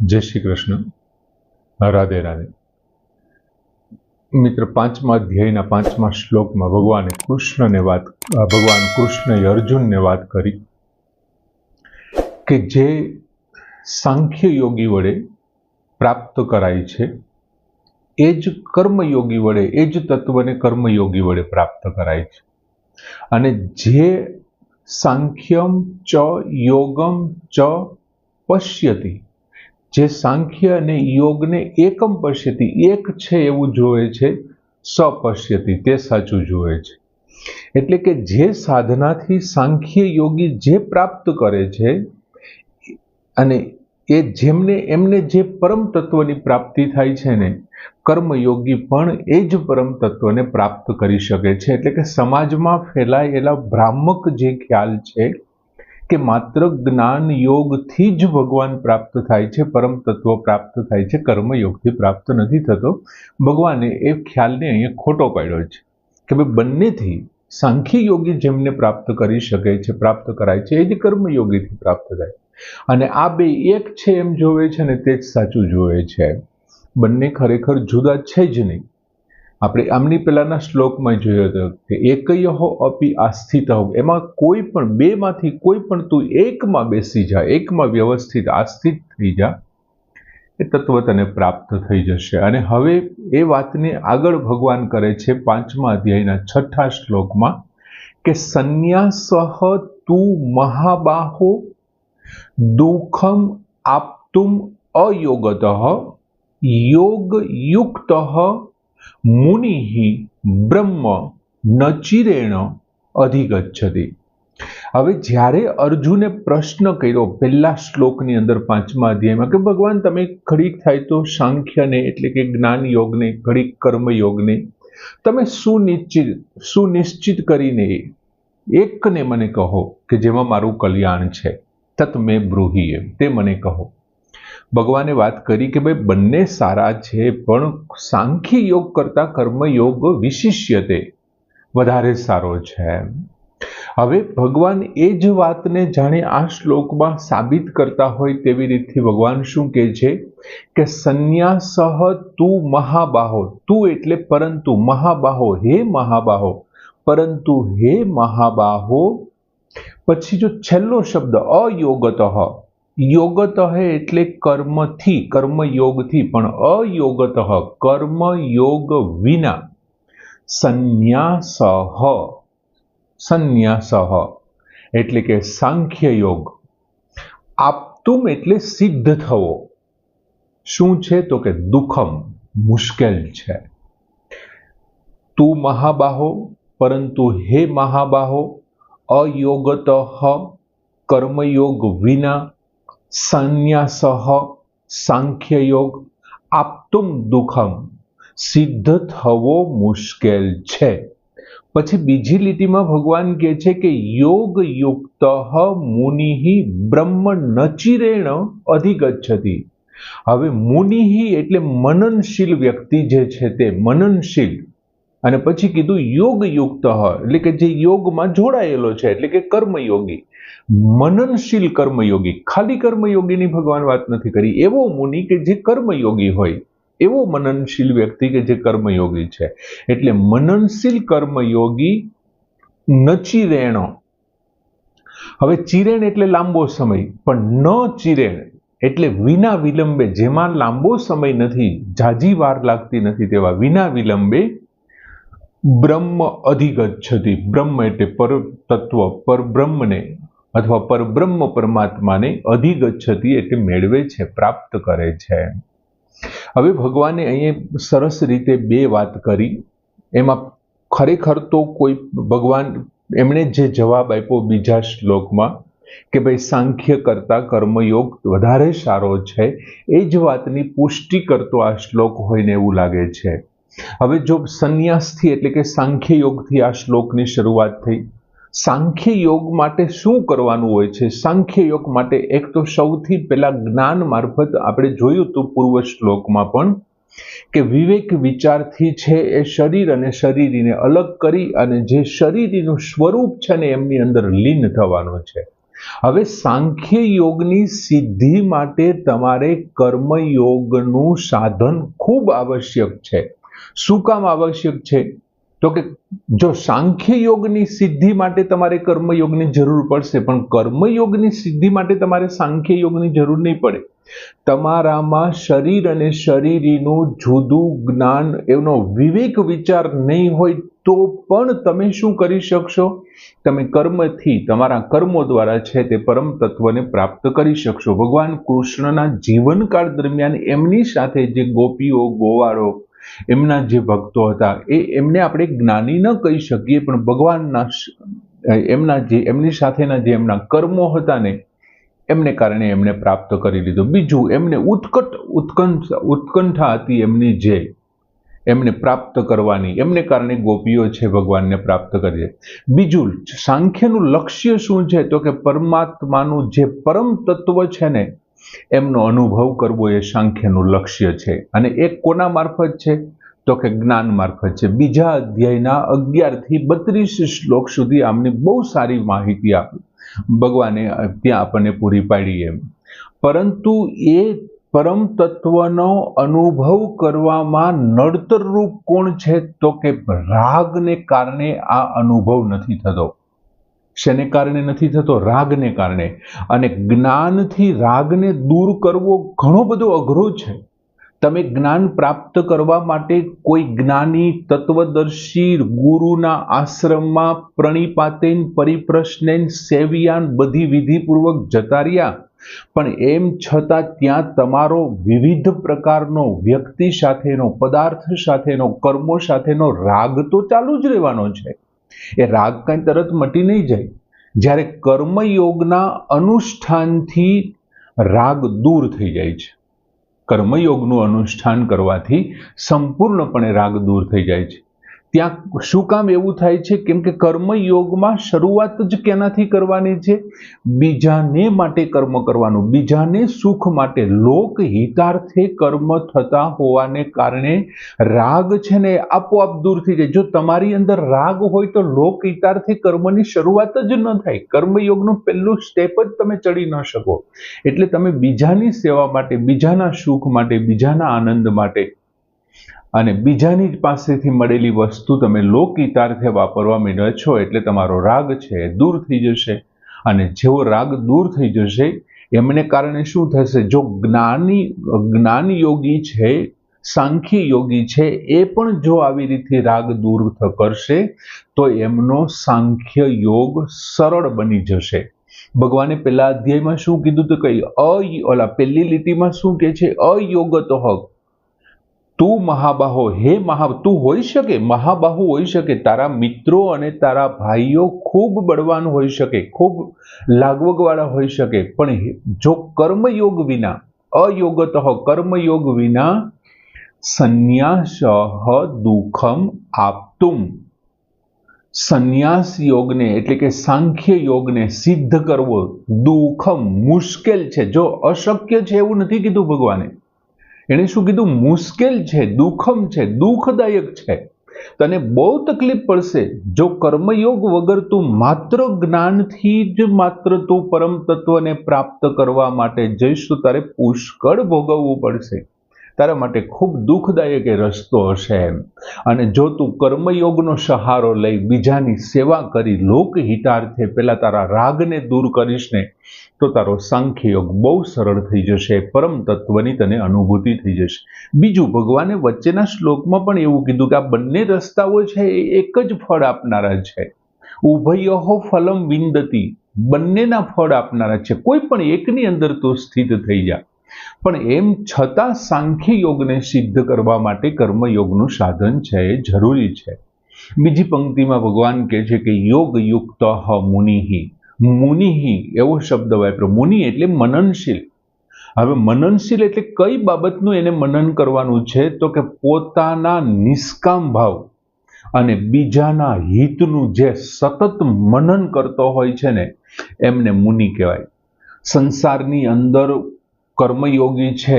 जय श्री कृष्ण। राधे राधे। मित्र, 5मा अध्यायना 5मा श्लोकमां भगवान कृष्णએ अर्जुनने વાત કરી કે જે સાંખ્ય યોગી વડે પ્રાપ્ત કરાય છે એ જ કર્મયોગી વડે, એ જ તત્વને કર્મયોગી વડે પ્રાપ્ત કરાય છે. અને જે સાંખ્યમ ચ યોગમ ચ પશ્યતિ, જે સાંખ્ય અને યોગને એકમ પશ્યતિ, એક છે એવું જોવે છે, સપશ્યતિ, તે સાચું જોવે છે. એટલે કે જે સાધનાથી સાંખ્ય યોગી જે પ્રાપ્ત કરે છે અને એ એમને જે પરમ તત્વની પ્રાપ્તિ થાય છે ને, કર્મયોગી પણ એ જ પરમ તત્વને પ્રાપ્ત કરી શકે છે. એટલે કે સમાજમાં ફેલાયેલા ભ્રામક જે ખ્યાલ છે કે માત્ર જ્ઞાન યોગથી જ ભગવાન પ્રાપ્ત થાય છે, પરમ તત્વ પ્રાપ્ત થાય છે, કર્મયોગથી પ્રાપ્ત નથી થતો, ભગવાને એ ખ્યાલને અહીંયા ખોટો પાડ્યો છે કે ભાઈ બંનેથી સાંખ્ય યોગી જેમને પ્રાપ્ત કરી શકે છે, પ્રાપ્ત કરાય છે, એ જ કર્મયોગીથી પ્રાપ્ત થાય. અને આ બે એક છે એમ જોવે છે ને તે જ સાચું જોવે છે. બંને ખરેખર જુદા છે જ નહીં. આપણે આમની પહેલાના શ્લોકમાં જોયો હતો કે એકયઃ અપી આસ્થિતઃ, એમાં કોઈ પણ બેમાંથી કોઈ પણ તું એકમાં બેસી જા, એકમાં વ્યવસ્થિત આસ્થિત થઈ જા, એ તત્વ તને પ્રાપ્ત થઈ જશે. અને હવે એ વાતને આગળ ભગવાન કરે છે 5મા અધ્યાયના 6ઠા શ્લોકમાં કે સંન્યાસઃ તું મહાબાહો દુઃખમ આપતુમ અયોગતઃ યોગયુક્તઃ મુનિઃ બ્રહ્મ ન ચિરેણ અધિગચ્છતિ. હવે જ્યારે અર્જુને પ્રશ્ન કર્યો પહેલા શ્લોકની અંદર 5મા અધ્યાયમાં કે ભગવાન તમે ઘડીક થાય તો સાંખ્યને એટલે કે જ્ઞાન યોગને, ઘડીક કર્મયોગને તમે સુનિશ્ચિત કરીને એકને મને કહો કે જેમાં મારું કલ્યાણ છે, તત મે બ્રૂહિ, તે મને કહો. ભગવાને વાત કરી કે ભાઈ બંને સારા છે, પણ સાંખ્ય યોગ કરતા કર્મયોગ વિશિષ્યતે, વધારે સારો છે. હવે ભગવાન એ જ વાતને જાણે આ શ્લોકમાં સાબિત કરતા હોય તેવી રીતથી ભગવાન શું કહે છે કે સંન્યાસઃ તું મહાબાહો, તું એટલે પરંતુ, મહાબાહો હે મહાબાહો, પરંતુ હે મહાબાહો. પછી જો છેલ્લો શબ્દ અયોગતઃ, યોગતઃ એટલે કર્મથી, કર્મયોગથી, પણ અયોગતઃ કર્મયોગ વિના, સંન્યાસઃ, સંન્યાસઃ એટલે કે સાંખ્ય યોગ, આપતુમ એટલે સિદ્ધ થવો, શું છે તો કે દુઃખમ, મુશ્કેલ છે. તું મહાબાહો, પરંતુ હે મહાબાહો, અયોગતઃ કર્મયોગ વિના, સંન્યાસઃ સાંખ્ય યોગ, આપતુમ દુઃખમ સિદ્ધ થવો મુશ્કેલ છે. પછી બીજી લીટીમાં ભગવાન કહે છે કે યોગયુક્ત મુનિઃ બ્રહ્મ નચિરેણ અધિગચ્છતિ. હવે મુનિઃ એટલે મનનશીલ વ્યક્તિ જે છે તે મનનશીલ, અને પછી કીધું યોગયુક્ત એટલે કે જે યોગમાં જોડાયેલો છે, એટલે કે કર્મયોગી, મનનશીલ કર્મયોગી. ખાલી કર્મયોગીની ભગવાન વાત નથી કરી, એવો મુનિ કે જે કર્મયોગી હોય, એવો મનનશીલ વ્યક્તિ કે જે કર્મયોગી છે. એટલે મનનશીલ કર્મયોગી નચિરેણ. હવે ચિરેણ એટલે લાંબો સમય, પણ ન ચિરેણ એટલે વિના વિલંબે, જેમાં લાંબો સમય નથી, ઝાઝી વાર લાગતી નથી, તેવા વિના વિલંબે બ્રહ્મ અધિગચ્છતિ. બ્રહ્મ એટલે પર તત્વ, પર બ્રહ્મને અથવા પરબ્રહ્મ પરમાત્માને અધિગચ્છતિ એટલે મેળવે છે, પ્રાપ્ત કરે છે. હવે ભગવાને અહીંયા સરસ રીતે બે વાત કરી. એમાં ખરેખર તો કોઈ ભગવાન એમણે જે જવાબ આપ્યો બીજા શ્લોકમાં કે ભાઈ સાંખ્ય કરતા કર્મયોગ વધારે સારો છે, એ જ વાતની પુષ્ટિ કરતો આ શ્લોક હોય ને એવું લાગે છે. હવે જો સંન્યાસથી એટલે કે સાંખ્ય યોગથી આ શ્લોકની શરૂઆત થઈ. સાંખ્ય યોગ માટે શું કરવાનું હોય છે? સાંખ્ય યોગ માટે એક તો સૌથી પહેલા જ્ઞાન મારફત આપણે જોયું હતું પૂર્વ શ્લોકમાં પણ કે વિવેક વિચારથી છે એ શરીર અને શરીરીને અલગ કરી અને જે શરીરીનું સ્વરૂપ છે ને એમની અંદર લીન થવાનો છે. હવે સાંખ્ય યોગની સિદ્ધિ માટે તમારે કર્મયોગનું સાધન ખૂબ આવશ્યક છે. શું કામ આવશ્યક છે? તો કે જો સાંખ્ય યોગની સિદ્ધિ માટે તમારે કર્મયોગની જરૂર પડશે, પણ કર્મયોગની સિદ્ધિ માટે તમારે સાંખ્ય યોગની જરૂર નહીં પડે. તમારામાં શરીર અને શરીરીનું જુદું જ્ઞાન, એનો વિવેક વિચાર નહીં હોય તો પણ તમે શું કરી શકશો? તમે કર્મથી, તમારા કર્મો દ્વારા છે તે પરમ તત્વને પ્રાપ્ત કરી શકશો. ભગવાન કૃષ્ણના જીવનકાળ દરમિયાન એમની સાથે જે ગોપીઓ, ગોવાળો, એમના જે ભક્તો હતા, એમને આપણે જ્ઞાની ન કહી શકીએ, પણ ભગવાનના એમની સાથેના જે એમના કર્મો હતા ને, એમને કારણે એમને પ્રાપ્ત કરી લીધું. બીજું, એમને ઉત્કંઠા હતી એમની, જે એમને પ્રાપ્ત કરવાની, એમને કારણે ગોપીઓ છે ભગવાનને પ્રાપ્ત કરી. બીજું, સાંખ્યનું લક્ષ્ય શું છે? તો કે પરમાત્માનું જે પરમ તત્વ છે ને, એમનો અનુભવ કરવો એ સાંખ્યનું લક્ષ્ય છે. અને એ કોના મારફત છે? તો કે જ્ઞાન મારફત છે. બીજા અધ્યાયના 11 થી 32 શ્લોક સુધી આમની બહુ સારી માહિતી આપી ભગવાને ત્યાં આપણને પૂરી પાડી એમ. પરંતુ એ પરમ તત્વનો અનુભવ કરવામાં નડતરરૂપ કોણ છે? તો કે રાગને કારણે આ અનુભવ નથી થતો. શેને કારણે નથી થતો? રાગને કારણે. અને જ્ઞાનથી રાગને દૂર કરવો ઘણો બધો અઘરો છે. તમે જ્ઞાન પ્રાપ્ત કરવા માટે કોઈ જ્ઞાની તત્વદર્શી ગુરુના આશ્રમમાં પ્રણિપાતેન પરિપ્રશ્નેન સેવ્યાન બધી વિધિપૂર્વક જતા રહ્યા, પણ એમ છતાં ત્યાં તમારો વિવિધ પ્રકારનો વ્યક્તિ સાથેનો, પદાર્થ સાથેનો, કર્મો સાથેનો રાગ તો ચાલુ જ રહેવાનો છે. એ રાગ કઈ તરત મટી નહીં જાય. જ્યારે કર્મયોગના અનુષ્ઠાનથી રાગ દૂર થઈ જાય છે. કર્મયોગનું અનુષ્ઠાન કરવાથી સંપૂર્ણપણે રાગ દૂર થઈ જાય છે. ત્યાં શું કામ એવું થાય છે? કેમ કે કર્મયોગમાં શરૂઆત જ કેનાથી કરવાની છે? બીજાને માટે કર્મ કરવાનું, બીજાને સુખ માટે, લોક હિતાર્થે કર્મ થતા હોવાને કારણે રાગ છે ને આપોઆપ દૂર થઈ જાય. જો તમારી અંદર રાગ હોય તો લોક હિતાર્થે કર્મની શરૂઆત જ ન થાય. કર્મયોગનું પહેલું સ્ટેપ જ તમે ચડી ન શકો. એટલે તમે બીજાની સેવા માટે, બીજાના સુખ માટે, બીજાના આનંદ માટે અને બીજાની પાસેથી મળેલી વસ્તુ તમે લોકહિતાર્થે વાપરવા માંડ્યા છો, એટલે તમારો રાગ છે દૂર થઈ જશે. અને જેવો રાગ દૂર થઈ જશે એમને કારણે શું થશે? જો જ્ઞાન યોગી છે, સાંખ્ય યોગી છે, એ પણ જો આવી રીતે રાગ દૂર કરશે તો એમનો સાંખ્ય યોગ સરળ બની જશે. ભગવાને પહેલા અધ્યાયમાં શું કીધું? તો કઈ પહેલી લીટીમાં શું કે છે? અયોગતો હક, તું મહાબાહો, હે તું હોઈ શકે, મહાબાહુ હોઈ શકે, તારા મિત્રો અને તારા ભાઈઓ ખૂબ બળવાન હોઈ શકે, ખૂબ લાગવગવાળા હોઈ શકે, પણ જો કર્મયોગ વિના, અયોગત કર્મયોગ વિના સંન્યાસ દુઃખમ આપતું, સંન્યાસ યોગને એટલે કે સાંખ્ય યોગને સિદ્ધ કરવો દુઃખમ, મુશ્કેલ છે. જો અશક્ય છે એવું નથી કીધું ભગવાને. એને શું કીધું? મુશ્કેલ છે, દુઃખમ છે, દુઃખદાયક છે. તને બહુ તકલીફ પડશે. જો કર્મયોગ વગર તું માત્ર જ્ઞાનથી જ માત્ર તું પરમ તત્વને પ્રાપ્ત કરવા માટે જઈશ તો તારે પુષ્કળ ભોગવવું પડશે. તારા માટે ખૂબ દુઃખદાયક એ રસ્તો હશે એમ. અને જો તું કર્મયોગનો સહારો લઈ બીજાની સેવા કરી લોકહિતાર્થે પેલા તારા રાગને દૂર કરીશ ને, તો તારો સાંખ્ય યોગ બહુ સરળ થઈ જશે. પરમ તત્વની તને અનુભૂતિ થઈ જશે. બીજું, ભગવાને વચ્ચેના શ્લોકમાં પણ એવું કીધું કે આ બંને રસ્તાઓ છે એ એક જ ફળ આપનારા છે. ઉભયોઃ ફલમ વિંદતિ, બંનેના ફળ આપનારા છે. કોઈ પણ એકની અંદર તો સ્થિત થઈ જા. પણ એમ છતાં સાંખ્ય યોગને સિદ્ધ કરવા માટે કર્મયોગનું સાધન છે એ જરૂરી છે. બીજી પંક્તિમાં ભગવાન કહે છે કે યોગ યુક્ત મુનિહિ, મુનિહિ એવો શબ્દ વાપર્યો. મુનિ એટલે મનનશીલ. હવે મનનશીલ એટલે કઈ બાબતનું એને મનન કરવાનું છે? તો કે પોતાના નિષ્કામ ભાવ અને બીજાના હિતનું જે સતત મનન કરતો હોય છે ને, એમને મુનિ કહેવાય. સંસારની અંદર કર્મયોગી છે,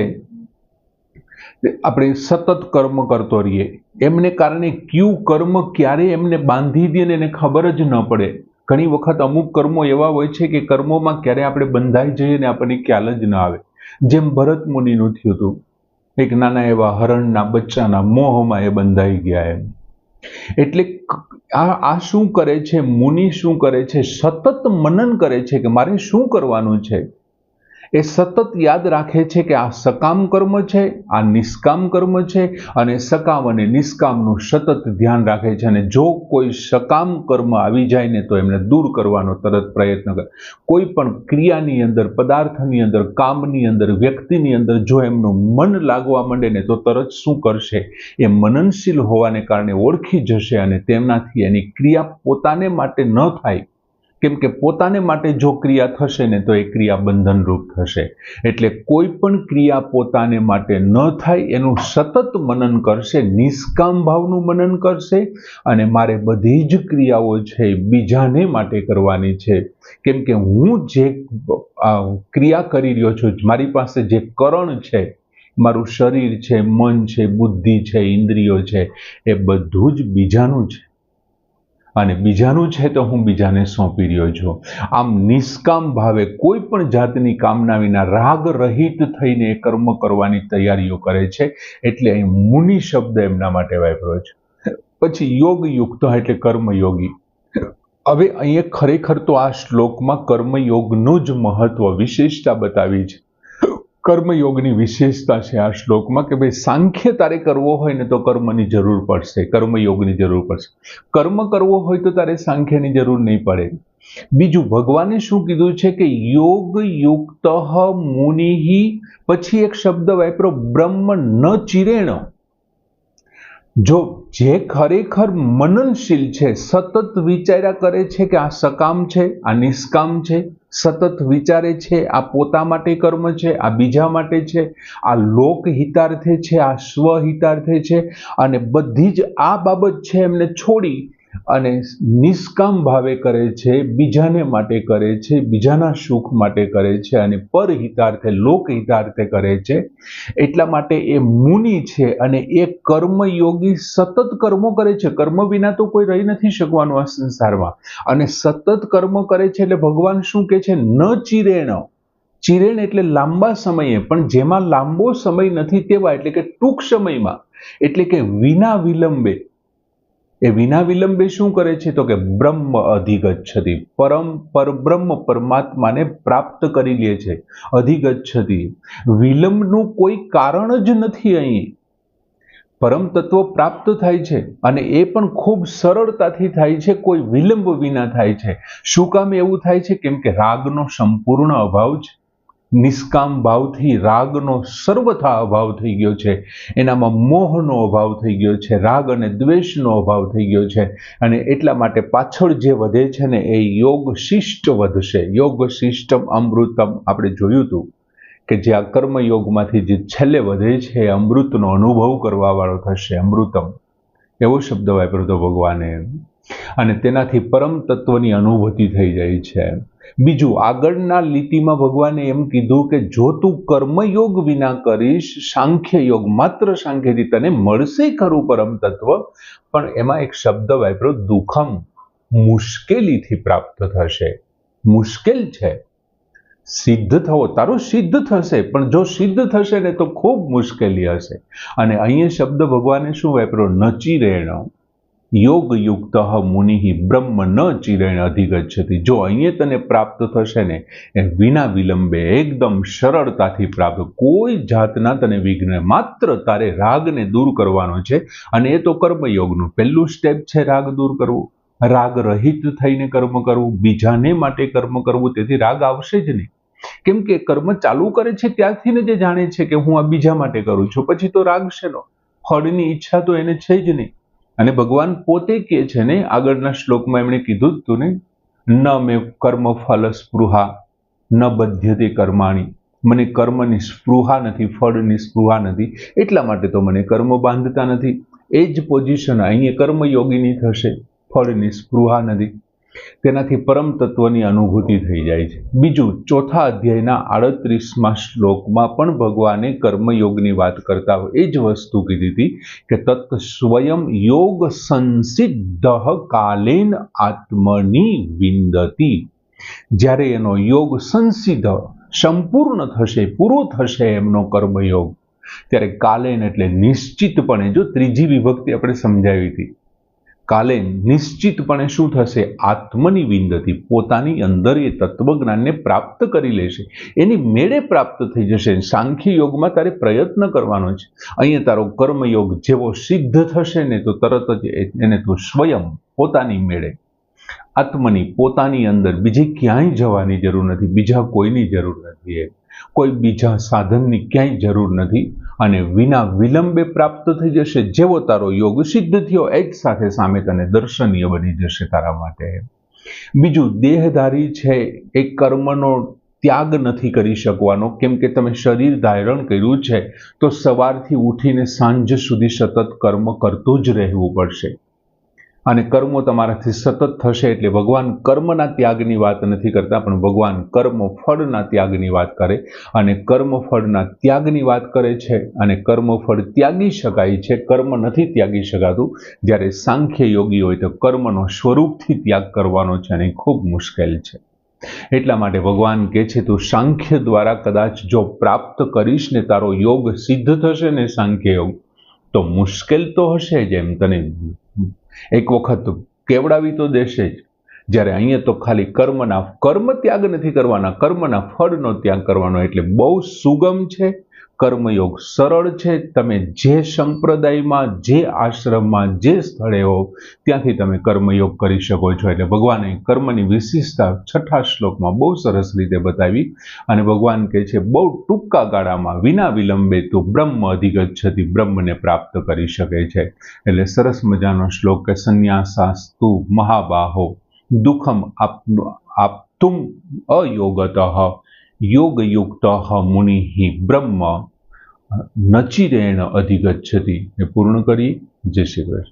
આપણે સતત કર્મ કરતો રહીએ, એમને કારણે કયું કર્મ ક્યારે એમને બાંધી દે ને એને ખબર જ ન પડે. ઘણી વખત અમુક કર્મો એવા હોય છે કે કર્મોમાં ક્યારે આપણે બંધાઈ જઈએ ને આપણને ખ્યાલ જ ન આવે. જેમ ભરત મુનિનું થયું હતું, એક નાના એવા હરણના બચ્ચાના મોહમાં એ બંધાઈ ગયા એમ. એટલે આ શું કરે છે, મુનિ શું કરે છે, સતત મનન કરે છે કે મારે શું કરવાનું છે. એ સતત યાદ રાખે છે કે આ સકામ કર્મ છે, આ નિષ્કામ કર્મ છે, અને સકામ અને નિષ્કામનું સતત ધ્યાન રાખે છે. અને જો કોઈ સકામ કર્મ આવી જાય ને તો એમને દૂર કરવાનો તરત પ્રયત્ન કરે. કોઈ પણ ક્રિયાની અંદર, પદાર્થની અંદર, કામની અંદર, વ્યક્તિની અંદર જો એમનું મન લાગવા માંડે ને તો તરત શું કરશે, એ મનનશીલ હોવાને કારણે ઓળખી જશે અને તેમનાથી એની ક્રિયા પોતાને માટે ન થાય. કેમ કે પોતાને માટે જો ક્રિયા થશે ને તો એ ક્રિયા બંધનરૂપ થશે. એટલે કોઈ પણ ક્રિયા પોતાને માટે ન થાય એનું સતત મનન કરશે, નિષ્કામ ભાવનું મનન કરશે. અને મારે બધી જ ક્રિયાઓ છે બીજાને માટે કરવાની છે. કેમ કે હું જે ક્રિયા કરી રહ્યો છું, મારી પાસે જે કરણ છે, મારું શરીર છે, મન છે, બુદ્ધિ છે, ઇન્દ્રિયો છે, એ બધું જ બીજાનું છે. અને બીજાનું છે તો હું બીજાને સોંપી રહ્યો છું. આમ નિષ્કામ ભાવે કોઈ પણ જાતની કામના વિના રાગ રહિત થઈને એ કર્મ કરવાની તૈયારીઓ કરે છે. એટલે અહીં મુનિ શબ્દ એમના માટે વાપર્યો છે. પછી યોગયુક્ત એટલે કર્મયોગી. હવે અહીંયા ખરેખર તો આ શ્લોકમાં કર્મયોગનું જ મહત્વ, વિશેષતા બતાવી છે. કર્મયોગની વિશેષતા છે આ શ્લોકમાં કે ભાઈ સાંખ્ય તારે કરવો હોય ને તો કર્મની જરૂર પડશે, કર્મયોગની જરૂર પડશે. કર્મ કરવો હોય તો તારે સાંખ્યની જરૂર નહીં પડે. બીજું, ભગવાને શું કીધું છે કે યોગયુક્ત મુનિહિ, પછી એક શબ્દ વાપરો બ્રહ્મ ન ચિરેણ. જો જે ખરેખર મનનશીલ છે, સતત વિચાર્યા કરે છે કે આ સકામ છે, આ નિષ્કામ છે, સતત વિચારે છે આ પોતા માટે કર્મ છે, આ બીજા માટે છે, આ લોક હિતાર્થે છે, આ સ્વહિતાર્થે છે, અને બધી જ આ બાબત છે એમને છોડી અને નિષ્કામ ભાવે કરે છે, બીજાને માટે કરે છે, બીજાના સુખ માટે કરે છે, અને પરહિતાર્થે, લોકહિતાર્થે કરે છે. એટલા માટે એ મુનિ છે અને એ કર્મયોગી સતત કર્મો કરે છે. કર્મ વિના તો કોઈ રહી નથી શકવાનું આ સંસારમાં. અને સતત કર્મ કરે છે એટલે ભગવાન શું કહે છે, ન ચિરેણ. ચિરેણ એટલે લાંબા સમયે, પણ જેમાં લાંબો સમય નથી તેવા, એટલે કે ટૂંક સમયમાં, એટલે કે વિના વિલંબે. એ વિના વિલંબે શું કરે છે તો કે બ્રહ્મ અધિગચ્છતિ, પરબ્રહ્મ પરમાત્માને પ્રાપ્ત કરી લે છે. અધિગચ્છતિ, વિલંબનું કોઈ કારણ જ નથી. અહીં પરમ તત્વ પ્રાપ્ત થાય છે અને એ પણ ખૂબ સરળતાથી થાય છે, કોઈ વિલંબ વિના થાય છે. શું કામ એવું થાય છે? કેમ કે રાગનો સંપૂર્ણ અભાવ છે. નિષ્કામ ભાવથી રાગનો સર્વથા અભાવ થઈ ગયો છે. એનામાં મોહનો અભાવ થઈ ગયો છે, રાગ અને દ્વેષનો અભાવ થઈ ગયો છે. અને એટલા માટે પાછળ જે વધે છે ને એ યોગ શિષ્ટ વધશે. યોગ શિષ્ટમ અમૃતમ આપણે જોયું હતું કે જે આ કર્મયોગમાંથી જે છેલ્લે વધે છે એ અમૃતનો અનુભવ કરવા વાળો થશે. અમૃતમ એવો શબ્દ વાપર્યો હતો ભગવાને. અને તેનાથી પરમ તત્વની અનુભૂતિ થઈ જાય છે. બીજું, આગળના લીટીમાં ભગવાને એમ કીધું કે જો તું કર્મયોગ વિના કરીશ, સાંખ્ય યોગ, માત્ર સાંખ્યથી તને મળશે ખરું પરમ તત્વ, પણ એમાં એક શબ્દ વાપર્યો દુઃખમ, મુશ્કેલીથી પ્રાપ્ત થશે. મુશ્કેલ છે સિદ્ધ થવો. તારો સિદ્ધ થશે, પણ જો સિદ્ધ થશે ને તો ખૂબ મુશ્કેલી હશે. અને અહીંયા શબ્દ ભગવાને શું વાપર્યો? નચિરેણ. યોગયુક્ત મુનિ બ્રહ્મ ન ચિરેણ અધિગચ્છતિ. જો અહીંયા તને પ્રાપ્ત થશે ને એ વિના વિલંબે, એકદમ સરળતાથી પ્રાપ્ત, કોઈ જાતના તને વિઘ્ન. માત્ર તારે રાગને દૂર કરવાનો છે. અને એ તો કર્મયોગનું પહેલું સ્ટેપ છે, રાગ દૂર કરવું, રાગ રહિત થઈને કર્મ કરવું, બીજાને માટે કર્મ કરવું. તેથી રાગ આવશે જ નહીં. કેમ કે કર્મ ચાલુ કરે છે ત્યારથી ને જે જાણે છે કે હું આ બીજા માટે કરું છું, પછી તો રાગ શેનો? ફળની ઈચ્છા તો એને છે જ નહીં. અને ભગવાન પોતે કહે છે ને, આગળના શ્લોકમાં એમણે કીધું જ તું ને, ન મેં કર્મ ફલ સ્પૃહા ન બધ્યતે કર્માણી. મને કર્મની સ્પૃહા નથી, ફળની સ્પૃહા નથી, એટલા માટે તો મને કર્મ બાંધતા નથી. એ જ પોઝિશન અહીંયા કર્મયોગીની થશે. ફળની સ્પૃહા નથી. તેનાથી પરમ તત્વની અનુભૂતિ થઈ જાય છે. બીજું, ચોથા અધ્યાયના 38મા શ્લોકમાં પણ ભગવાને કર્મયોગની વાત કરતા હોય એ જ વસ્તુ કીધી હતી કે તત્ સ્વયં યોગ સંસિદ્ધ કાલેન આત્મની વિંદતી. જ્યારે એનો યોગ સંસિદ્ધ સંપૂર્ણ થશે, પૂરો થશે એમનો કર્મયોગ, ત્યારે કાલેન એટલે નિશ્ચિતપણે, જો ત્રીજી વિભક્તિ આપણે સમજાવી હતી, કાલેન નિશ્ચિતપણે શું થશે? આત્મની વિંદતી, પોતાની અંદર એ તત્વજ્ઞાનને પ્રાપ્ત કરી લેશે, એની મેળે પ્રાપ્ત થઈ જશે. સાંખ્ય યોગમાં તારે પ્રયત્ન કરવાનો છે. અહીંયા તારો કર્મયોગ જેવો સિદ્ધ થશે ને તો તરત જ એને તો સ્વયં પોતાની મેળે, આત્મની, પોતાની અંદર, બીજે ક્યાંય જવાની જરૂર નથી, બીજા કોઈની જરૂર નથી, કોઈ બીજા સાધનની ક્યાંય જરૂર નથી, અને વિના વિલંબે પ્રાપ્ત થઈ જશે. જેવો તારો યોગ સિદ્ધ થયો એ જ સાથે સામે તને દર્શનીય બની જશે તારા માટે. બીજું, દેહધારી છે એ કર્મનો ત્યાગ નથી કરી શકવાનો, કેમ કે તમે શરીર ધારણ કર્યું છે તો સવારથી ઉઠીને સાંજ સુધી સતત કર્મ કરતું જ રહેવું પડશે, અને કર્મો તમારાથી સતત થશે. એટલે ભગવાન કર્મના ત્યાગની વાત નથી કરતા, પણ ભગવાન કર્મફળના ત્યાગની વાત કરે, અને કર્મફળના ત્યાગની વાત કરે છે. અને કર્મફળ ત્યાગી શકાય છે, કર્મ નથી ત્યાગી શકાતું. જ્યારે સાંખ્ય યોગી હોય તો કર્મનો સ્વરૂપથી ત્યાગ કરવાનો છે, અને ખૂબ મુશ્કેલ છે. એટલા માટે ભગવાન કહે છે તું સાંખ્ય દ્વારા કદાચ જો પ્રાપ્ત કરીશ ને, તારો યોગ સિદ્ધ થશે ને સાંખ્ય યોગ, તો મુશ્કેલ તો હશે જ, એમ તને એક વખત કેવડાવી તો દેશે જ. જ્યારે અહીંયા તો ખાલી કર્મ ત્યાગ નથી કરવાના, કર્મના ફળનો ત્યાગ કરવાનો. એટલે બહુ સુગમ છે કર્મયોગ, સરળ છે. તમે જે સંપ્રદાયમાં, જે આશ્રમમાં, જે સ્થળે હો ત્યાંથી તમે કર્મયોગ કરી શકો છો. એટલે ભગવાને કર્મની વિશિષ્ટતા 6થા શ્લોકમાં બહુ સરસ રીતે બતાવી, અને ભગવાન કહે છે બહુ ટૂંકા ગાળામાં વિના વિલંબે તું બ્રહ્મ અધિગચ્છતિ, બ્રહ્મને પ્રાપ્ત કરી શકે છે. એટલે સરસ મજાનો શ્લોક કે સંન્યાસાસ્તુ મહાબાહો દુઃખમ આપતુમ અયોગતઃ યોગયુક્ત મુનિ બ્રહ્મ નચિરેણ અધિગચ્છતિ. એ પૂર્ણ કરીએ. જય શ્રી કૃષ્ણ.